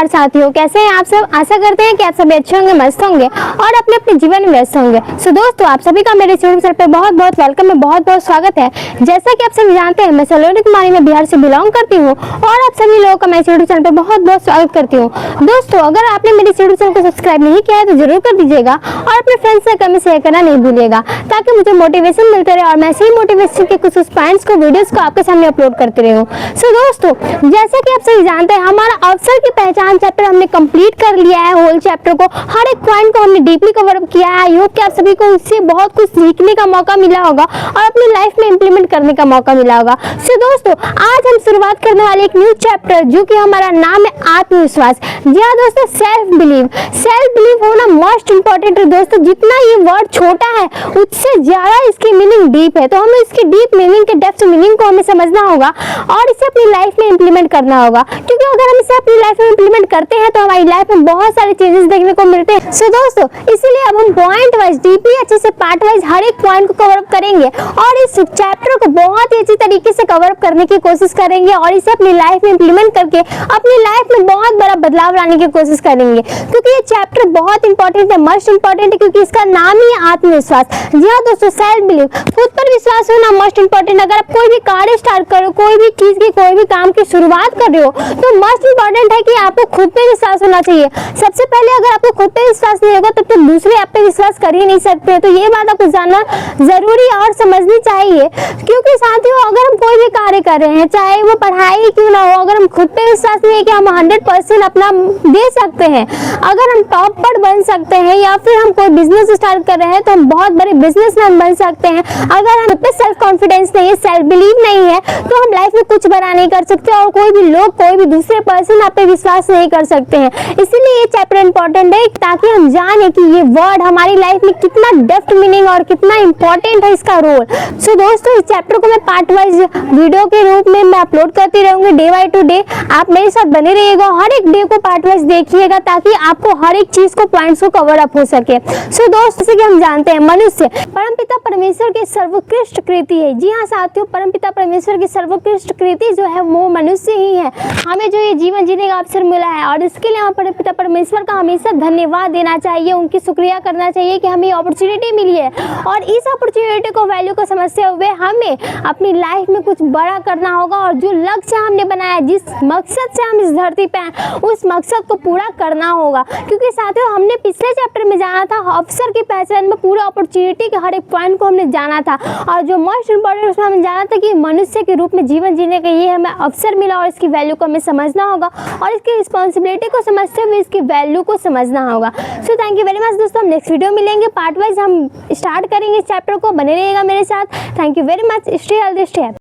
नमस्कार साथियों, कैसे हैं आप सब। आशा करते हैं कि आप सभी अच्छे होंगे, मस्त होंगे और अपने अपने जीवन में व्यस्त होंगे। सो दोस्तों, आप सभी का मेरे यूट्यूब चैनल पे बहुत बहुत वेलकम है, बहुत बहुत स्वागत है। जैसा कि आप सभी जानते हैं, मैं सलोनी कुमारी में बिहार से बिलोंग करती हूँ और आप सभी लोगों का मेरे यूट्यूब चैनल पे बहुत बहुत स्वागत करती हूँ। दोस्तों, अगर आपने मेरे यूट्यूब चैनल को सब्सक्राइब नहीं किया है तो जरूर कर दीजिएगा और अपने फ्रेंड्स से कमेंट शेयर करना नहीं भूलिएगा, ताकि मुझे मोटिवेशन मिलते रहे और मैं ऐसे ही मोटिवेशन के कुछ पॉइंट्स को, वीडियोस को आपके सामने अपलोड करते रहूं। सो दोस्तों, जैसा कि आप सभी जानते हैं, हमारा अवसर की पहचान चैप्टर हमने कंप्लीट कर लिया है। होल चैप्टर को, हर एक पॉइंट को हमने डीपली कवर अप किया है। आई होप कि आप सभी को इससे बहुत कुछ सीखने का मौका मिला होगा और अपनी लाइफ में इंप्लीमेंट करने का मौका मिला होगा। सो दोस्तों, आज हम शुरुआत करने वाले एक न्यू चैप्टर, जो कि हमारा नाम है आत्मविश्वास। जी हाँ दोस्तों, सेल्फ बिलीव। सेल्फ बिलीव होना मोस्ट इंपॉर्टेंट है दोस्तों। जितना ये वर्ड छोटा है, उससे ज्यादा इसकी मीनिंग डीप है। तो हमें इसकी डीप मीनिंग के डेप्थ मीनिंग को हमें समझना होगा और इसे अपनी लाइफ में इंप्लीमेंट करना होगा, क्योंकि अगर हम इसे अपनी लाइफ में इंप्लीमेंट करते हैं तो हमारी लाइफ में बहुत सारे चेंजेस देखने को मिलते हैं। सो दोस्तों, इसीलिए अब हम पॉइंट वाइज, डीपली अच्छे से पार्ट वाइज हर एक पॉइंट को कवर अप करेंगे और इस चैप्टर को बहुत ही अच्छी तरीके से कवर अप करने की कोशिश करेंगे और इसे अपनी लाइफ में इंप्लीमेंट करके अपनी लाइफ में बहुत बड़ा बदलाव लाने की कोशिश करेंगे, क्योंकि ये चैप्टर बहुत इंपॉर्टेंट है, मोस्ट इंपॉर्टेंट है, क्योंकि इसका नाम ही है आत्मविश्वास। जी हाँ दोस्तों, सेल्फ बिलीव, खुद पर विश्वास होना मोस्ट इंपॉर्टेंट। अगर आप कोई भी कार्य स्टार्ट करो, कोई भी चीज की, कोई भी काम की शुरुआत कर रहे हो, तो मोस्ट इंपॉर्टेंट है कि आपको खुद पे विश्वास होना चाहिए। सबसे पहले अगर आपको खुद पे विश्वास नहीं होगा तब तो दूसरे आप पे विश्वास कर ही नहीं सकते। तो ये बात आपको जानना जरूरी और समझनी चाहिए, क्योंकि साथियों, अगर हम कोई भी कार्य कर रहे हैं, चाहे वो पढ़ाई क्यों ना हो, अगर हम खुद पे विश्वास नहीं है कि हम 100% अपना दे सकते हैं, अगर हम टॉप पर बन सकते हैं, या फिर हम कोई बिजनेस स्टार्ट कर रहे हैं तो हम बहुत बड़े बिजनेसमैन बन सकते हैं, अगर हम पे सेल्फ कॉन्फिडेंस नहीं है, सेल्फ बिलीव नहीं है, तो हम लाइफ में कुछ बड़ा नहीं कर सकते और कोई भी लोग, कोई भी दूसरे पर्सन आप पे विश्वास नहीं कर सकते हैं। इसीलिए ये चैप्टर इंपॉर्टेंट है, ताकि हम जाने कि ये वर्ड हमारी लाइफ में कितना डेप्थ मीनिंग और कितना इंपॉर्टेंट है इसका रोल। सो दोस्तों, इस चैप्टर को मैं पार्ट वाइज वीडियो के रूप में मैं अपलोड करती रहूंगी डे बाय टू डे। आप मेरे साथ बने रहिएगा, हर एक डे को पार्ट वाइज देखिएगा, ताकि आपको हर एक चीज को, पॉइंट्स को कवर अप हो सके। सो दोस्तों, जैसे कि हम जानते हैं, मनुष्य परमपिता परमेश्वर की सर्वोत्कृष्ट कृति है। जी हाँ साथियों, परमपिता परमेश्वर की सर्वोत्कृष्ट कृति जो है वो मनुष्य ही है। हमें जो ये जीवन जीने का अवसर मिला है और इसके लिए हम परमपिता परमेश्वर का हमेशा धन्यवाद देना चाहिए, उनकी शुक्रिया करना चाहिए कि हमें अपॉर्चुनिटी मिली है। और इस अपॉर्चुनिटी को, वैल्यू को समझते हुए हमें अपनी लाइफ में कुछ बड़ा करना होगा और जो लक्ष्य हमने बनाया, जिस मकसद से हम इस धरती पे हैं, उस मकसद को पूरा करना होगा। क्योंकि साथियों, हमने पिछले चैप्टर में जाना था अवसर की पहचान में, पूरा अपॉर्चुनिटी के हर एक पॉइंट को हमने जाना था, और जो मोस्ट इंपॉर्टेंट उसमें हमने जाना था कि मनुष्य के रूप में जीवन जीने का ये हमें अवसर मिला और इसकी वैल्यू को हमें समझना होगा और इसकी रिस्पॉन्सिबिलिटी को समझते हुए इसकी वैल्यू को समझना होगा। So thank you very much दोस्तों, हम नेक्स्ट वीडियो मिलेंगे, पार्ट वाइज हम स्टार्ट करेंगे इस चैप्टर को। बने रहिएगा मेरे साथ। Thank you very much. Stay healthy, stay happy.